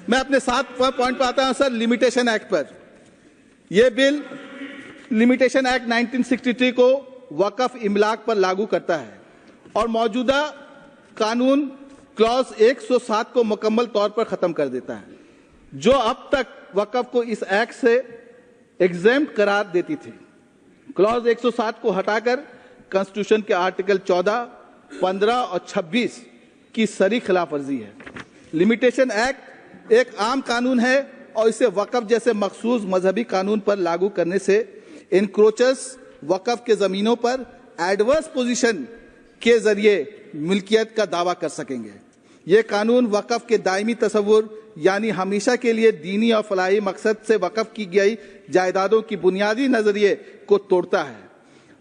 मैं अपने 7 पॉइंट पर आता हूं सर, लिमिटेशन एक्ट पर। यह बिल लिमिटेशन एक्ट 1963 को वक्फ इमलाक पर लागू करता है और मौजूदा कानून क्लॉज 107 को मुकम्मल तौर पर खत्म कर देता है, जो अब तक वक्फ को इस एक्ट से एग्जेम्प्ट करार देती थी। क्लॉज 107 को हटाकर कॉन्स्टिट्यूशन के आर्टिकल 14, 15 और 26 की सरी खिलाफवर्जी है। लिमिटेशन एक्ट एक आम कानून है और इसे वक्फ जैसे मखसूस मजहबी कानून पर लागू करने से इनक्रोचर्स वक्फ के जमीनों पर एडवर्स पोजीशन के जरिए मिल्कियत का दावा कर सकेंगे। यह कानून वक्फ के दायमी तस्वुर यानी हमेशा के लिए दीनी और फलाही मकसद से वक्फ की गई जायदादों की बुनियादी नजरिए को तोड़ता है।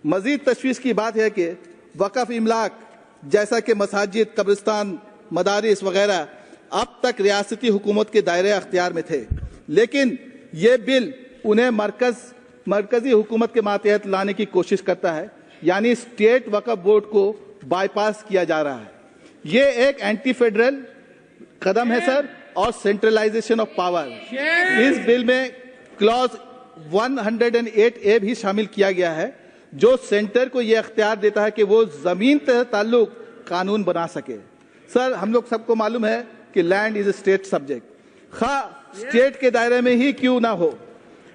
मजीद तशवीश की बात है कि वक्फ इमलाक जैसा कि मसाजिद, कब्रिस्तान, मदारिस वगैरह अब तक रियासती हुकूमत के दायरे अख्तियार में थे, लेकिन ये बिल उन्हें मरकजी हुकूमत के मातहत लाने की कोशिश करता है, यानी स्टेट वक्फ बोर्ड को बाईपास किया जा रहा है। ये एक एंटी फेडरल कदम है सर, और सेंट्रलाइजेशन ऑफ पावर। इस बिल में क्लॉज 108A भी शामिल किया गया है, जो सेंटर को यह अख्तियार देता है कि वो जमीन से ताल्लुक कानून बना सके। सर, हम लोग सबको मालूम है कि land is a state subject, खा स्टेट के दायरे में ही क्यों ना हो।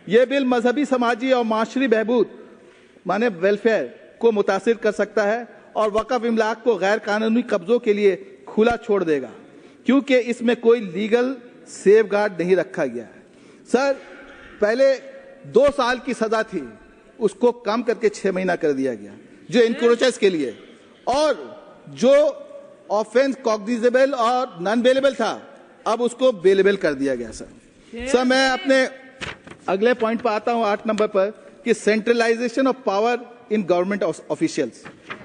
यह बिल मजहबी, समाजी और माशरी बहबूद माने वेलफेयर को मुतासिर कर सकता है और वक्फ इमलाक को गैर कानूनी कब्जों के लिए खुला छोड़ देगा, क्योंकि इसमें कोई लीगल सेफगार्ड नहीं रखा गया है। सर, पहले 2 साल की सजा थी, उसको कम करके 6 महीना कर दिया गया, जो इनक्रोचर्स के लिए, और जो ऑफेंस कॉग्निजेबल और नॉन बेलेबल था, अब उसको बेलेबल कर दिया गया। सर, मैं अपने अगले पॉइंट पर आता हूं, 8 नंबर पर, कि centralization of power in government officials.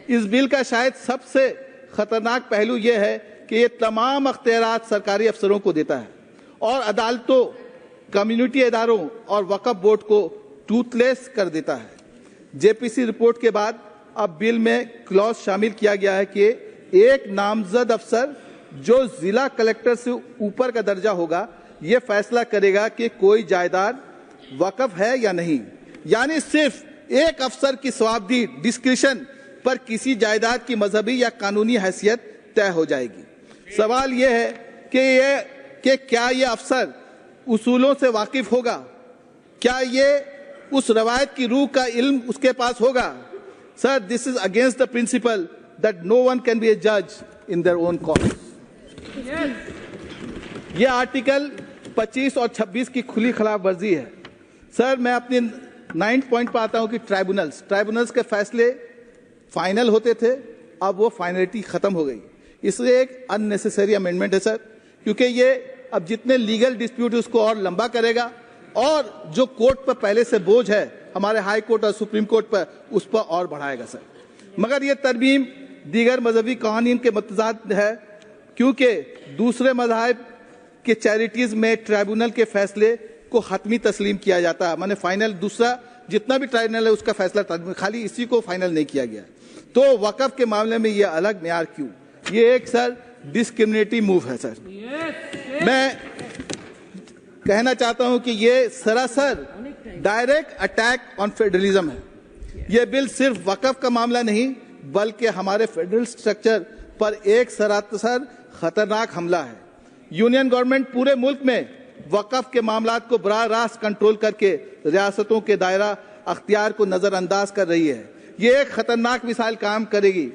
इस बिल का शायद सबसे खतरनाक पहलू यह है कि यह तमाम अख्तियारात सरकारी अफसरों को देता है और अदालतों, कम्युनिटी इदारों और वक्फ बोर्ड को टूथलेस कर देता है। जेपीसी रिपोर्ट के बाद अब बिल में क्लॉज शामिल किया गया है कि एक नामजद अफसर जो जिला कलेक्टर से ऊपर का दर्जा होगा, यह फैसला करेगा कि कोई जायदाद वक्फ है या नहीं। यानी सिर्फ एक अफसर की स्वाबदी डिस्क्रिशन पर किसी जायदाद की मजहबी या कानूनी हैसियत तय हो जाएगी। सवाल यह है कि क्या यह अफसर उसूलों से वाकिफ होगा? क्या ये उस रवायत की रूह का इल्म उसके पास होगा? Sir, this is against the principle that no one can be a जज इन देयर ओन कॉज। ये आर्टिकल 25 और 26 की खुली खिलाफ वर्जी है। सर, मैं अपने 9th पॉइंट पर आता हूं कि ट्राइब्यूनल्स के फैसले फाइनल होते थे, अब वो फाइनलिटी खत्म हो गई। इसलिए एक अननेसेसरी अमेंडमेंट है सर, क्योंकि ये अब जितने लीगल डिस्प्यूट उसको और लंबा करेगा और जो कोर्ट पर पहले से बोझ है हमारे हाई कोर्ट और सुप्रीम कोर्ट पर, उस पर और बढ़ाएगा सर। मगर ये तरमीम दीगर मजहबी कानून के मुतज़ाद है, क्योंकि दूसरे मज़ाहिब के चैरिटीज़ में ट्राइब्यूनल के फैसले को हतमी तस्लीम किया जाता है। माने फाइनल दूसरा जितना भी ट्राइब्यूनल है उसका फैसला, खाली इसी को फाइनल नहीं किया गया। तो वक्फ के मामले में ये अलग म्यार क्यों? ये एक सर डिस्क्रिमिनेटिव मूव है सर। मैं कहना चाहता हूं कि ये सरासर डायरेक्ट अटैक ऑन फेडरलिज्म है। ये बिल सिर्फ वक्फ का मामला नहीं, बल्कि हमारे फेडरल स्ट्रक्चर पर एक सरासर खतरनाक हमला है। यूनियन गवर्नमेंट पूरे मुल्क में वक्फ के मामलात को बराह रास्त कंट्रोल करके रियासतों के दायरा अख्तियार को नजरअंदाज कर रही है। ये एक खतरनाक मिसाल काम करेगी।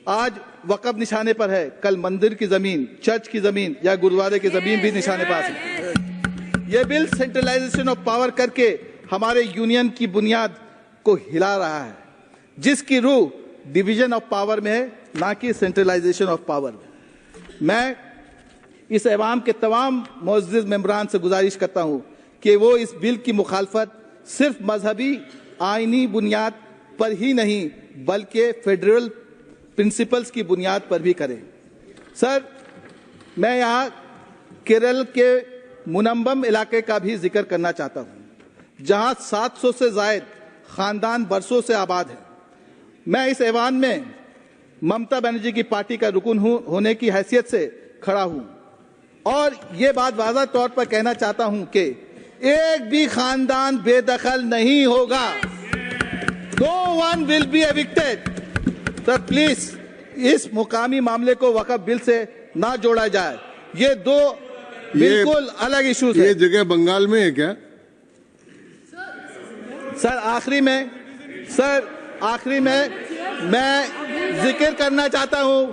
आज वक्फ निशाने पर है, कल मंदिर की जमीन, चर्च की जमीन या गुरुद्वारे की जमीन भी निशाने पर आ सकती है। यह बिल सेंट्रलाइजेशन ऑफ पावर करके हमारे यूनियन की बुनियाद को हिला रहा है, जिसकी रूह डिवीजन ऑफ पावर में है, ना कि सेंट्रलाइजेशन ऑफ पावर में। मैं इस ऐवाम के तमाम मुअज़्ज़िज़ मेंबरान से गुजारिश करता हूं कि वो इस बिल की मुखालफत सिर्फ मजहबी आइनी बुनियाद पर ही नहीं, बल्कि फेडरल प्रिंसिपल्स की बुनियाद पर भी करें। सर, मैं यहाँ केरल के मुनम्बम इलाके का भी जिक्र करना चाहता हूँ, जहाँ 700 से ज़ायद ख़ानदान बरसों से आबाद हैं। मैं इस ऐवान में ममता बनर्जी की पार्टी का रुकन होने की हैसियत से खड़ा हूँ और ये बात वाज़ा तौर पर कहना चाहता हूं कि एक भी खानदान बेदखल नहीं होगा। No one will be evicted. Sir please इस मुकामी मामले को वक्फ बिल से ना जोड़ा जाए। ये दो बिल्कुल अलग इश्यूज है। ये जगह बंगाल में है क्या? सर आखिरी में मैं जिक्र करना चाहता हूं,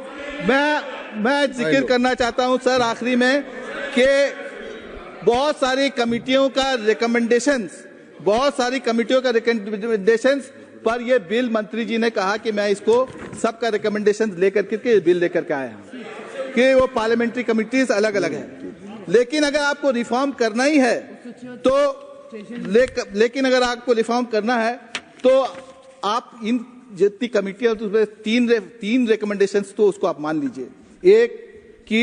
मैं जिक्र करना चाहता हूं सर आखिरी में कि बहुत सारी कमिटियों का रिकमेंडेशंस पर ये बिल मंत्री जी ने कहा कि मैं इसको सबका रिकमेंडेशन लेकर के बिल लेकर के आया हूं कि वो पार्लियामेंट्री कमिटीज अलग अलग है। लेकिन अगर आपको रिफॉर्म करना ही है तो आप इन जितनी कमिटियां तो तीन रिकमेंडेशंस तो उसको आप मान लीजिए। एक कि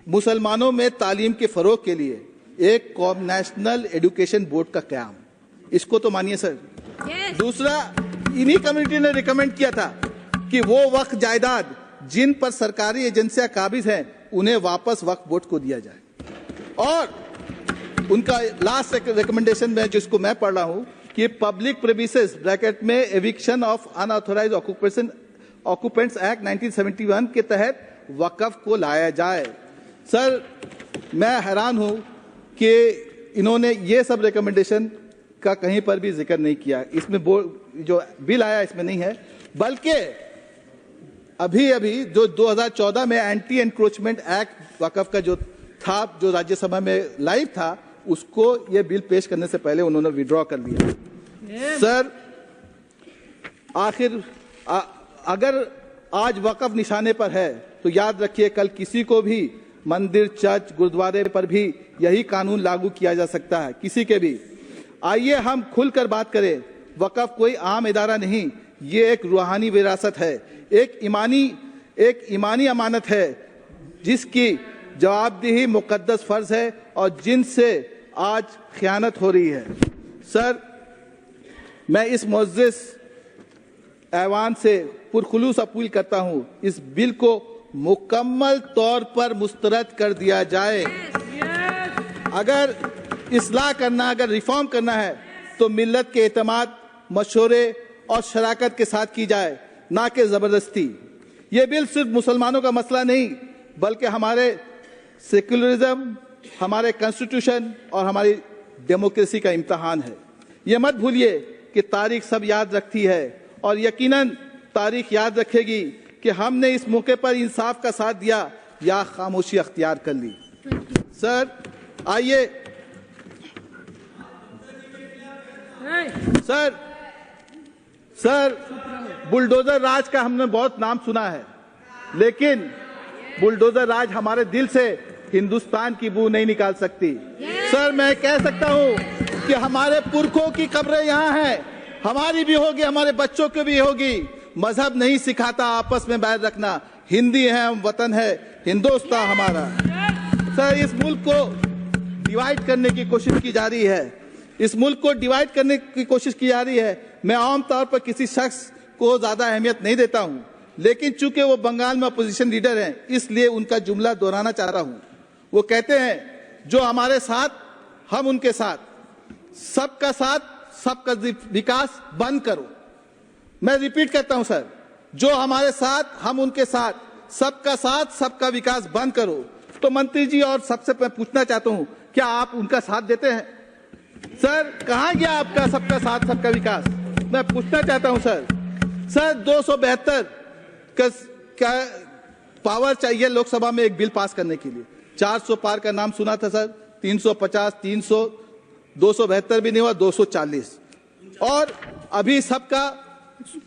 मुसलमानों में तालीम के फरोग के लिए एक नेशनल एजुकेशन बोर्ड का क़याम, इसको तो मानिए सर। दूसरा, इन्हीं कमिटी ने रिकमेंड किया था कि वो वक्फ जायदाद जिन पर सरकारी एजेंसियां काबिज हैं उन्हें वापस वक्फ बोर्ड को दिया जाए। और उनका लास्ट रिकमेंडेशन में जिसको मैं पढ़ रहा हूं कि पब्लिक प्रेमिसेस ब्रैकेट में eviction of unauthorised occupants act 1971 के तहत वक्फ को लाया जाए। सर मैं हैरान हूं कि इन्होंने ये सब रिकमेंडेशन का कहीं पर भी जिक्र नहीं किया। इसमें जो बिल आया इसमें नहीं है, बल्कि अभी जो 2014 में एंटी एनक्रोचमेंट एक्ट वक्फ का जो था, जो राज्यसभा में लाइव था, उसको ये बिल पेश करने से पहले उन्होंने विड्रॉ कर लिया। सर अगर आज वक्फ निशाने पर है तो याद रखिए कल किसी को भी मंदिर, चर्च, गुरुद्वारे पर भी यही कानून लागू किया जा सकता है, किसी के भी। आइए हम खुलकर बात करें। वक्फ कोई आम इदारा नहीं, ये एक रूहानी विरासत है, एक ईमानी अमानत है जिसकी जवाबदेही मुकद्दस फर्ज है और जिनसे आज खयानत हो रही है। सर मैं इस मुअज़्ज़ज़ ऐवान से पुरखुलूस अपील करता हूं, इस बिल को मुकम्मल तौर पर मुस्तरद कर दिया जाए। अगर इस्लाह करना, अगर रिफॉर्म करना है तो मिल्लत के एतमाद, मशवरे और शराकत के साथ की जाए, ना कि ज़बरदस्ती। ये बिल सिर्फ मुसलमानों का मसला नहीं बल्कि हमारे सेक्युलरिज्म, हमारे कॉन्स्टिट्यूशन और हमारी डेमोक्रेसी का इम्तहान है। ये मत भूलिए कि तारीख सब याद रखती है और यकीनन तारीख याद रखेगी कि हमने इस मौके पर इंसाफ का साथ दिया या खामोशी अख्तियार कर ली। सर आइए सर बुलडोजर राज का हमने बहुत नाम सुना है, लेकिन बुलडोजर राज हमारे दिल से हिंदुस्तान की बू नहीं निकाल सकती। सर मैं कह सकता हूं कि हमारे पुरखों की कब्रें यहाँ हैं, हमारी भी होगी, हमारे बच्चों की भी होगी। मजहब नहीं सिखाता आपस में बैर रखना, हिंदी है, हम वतन है, हिंदुस्तान हमारा। सर इस मुल्क को डिवाइड करने की कोशिश की जा रही है, इस मुल्क को डिवाइड करने की कोशिश की जा रही है। मैं आम तौर पर किसी शख्स को ज्यादा अहमियत नहीं देता हूं, लेकिन चूंकि वो बंगाल में अपोजिशन लीडर हैं इसलिए उनका जुमला दोहराना चाह रहा हूं। वो कहते हैं जो हमारे साथ हम उनके साथ, सबका साथ सबका विकास बंद करो। मैं रिपीट करता हूं सर, जो हमारे साथ हम उनके साथ, सबका साथ सबका विकास बंद करो। तो मंत्री जी और सबसे मैं पूछना चाहता हूं, क्या आप उनका साथ देते हैं? सर कहां गया आपका सबका साथ सबका विकास? मैं पूछना चाहता हूं सर 272 का पावर चाहिए लोकसभा में एक बिल पास करने के लिए। 400 पार का नाम सुना था सर, 350, 300, 272 भी नहीं हुआ, 240। और अभी सबका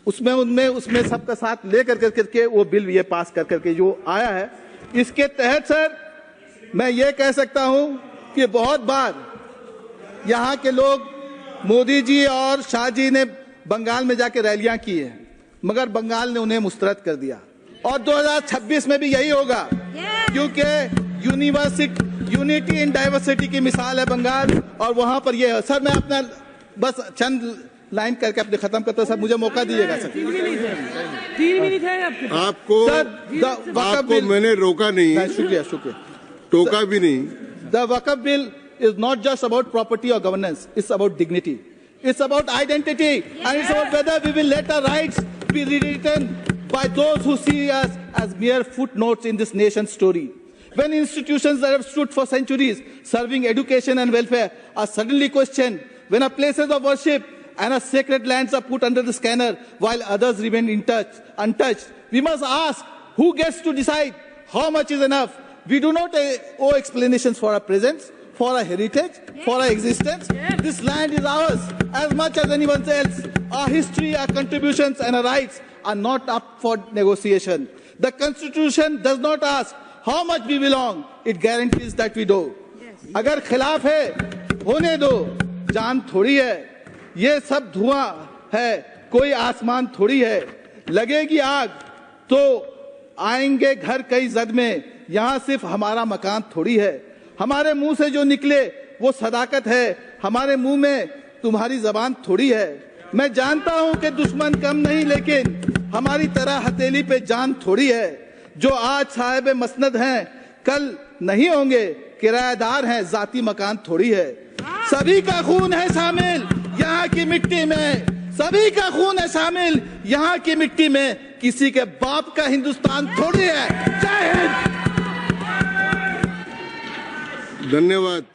उसमें सबका साथ लेकर करके वो बिल ये पास कर करके जो आया है, इसके तहत सर मैं ये कह सकता हूं कि बहुत बार यहाँ के लोग मोदी जी और शाह जी ने बंगाल में जाके रैलियां की हैं, मगर बंगाल ने उन्हें मुस्तरद कर दिया। और 2026 में भी यही होगा, क्योंकि यूनिटी इन डाइवर्सिटी की मिसाल है बंगाल, और वहां पर ये है। सर मैं अपना बस चंद लाइन करके अपने खत्म करता हूं सर, मुझे मौका दीजिएगा सर। 3 मिनट है आपको। मैंने रोका नहीं। शुक्रिया। टोका भी नहीं। The Waqf bill is not just about property or governance. It's about dignity. It's about identity. And it's about whether we will let our rights be rewritten by those who see us as mere footnotes in this nation's story. When institutions that have stood for centuries, serving education and welfare, are suddenly questioned, when our places of worship and our sacred lands are put under the scanner while others remain untouched, we must ask who gets to decide how much is enough. We do not owe explanations for our presence, for our heritage, for our existence. This land is ours as much as anyone else. Our history, our contributions and our rights are not up for negotiation. The Constitution does not ask how much we belong. It guarantees that we do. अगर खिलाफ है होने दो, जान थोड़ी है, ये सब धुआं है, कोई आसमान थोड़ी है, लगेगी आग तो आएंगे घर कई जद में, यहाँ सिर्फ हमारा मकान थोड़ी है, हमारे मुंह से जो निकले वो सदाकत है, हमारे मुंह में तुम्हारी जबान थोड़ी है। मैं जानता हूं कि दुश्मन कम नहीं, लेकिन हमारी तरह हथेली पे जान थोड़ी है। जो आज साहिब मसनद हैं कल नहीं होंगे, किराएदार हैं जाती मकान थोड़ी है। सभी का खून है शामिल यहाँ की मिट्टी में, सभी का खून है शामिल यहाँ की मिट्टी में, किसी के बाप का हिंदुस्तान थोड़ी है। जय हिंद। धन्यवाद।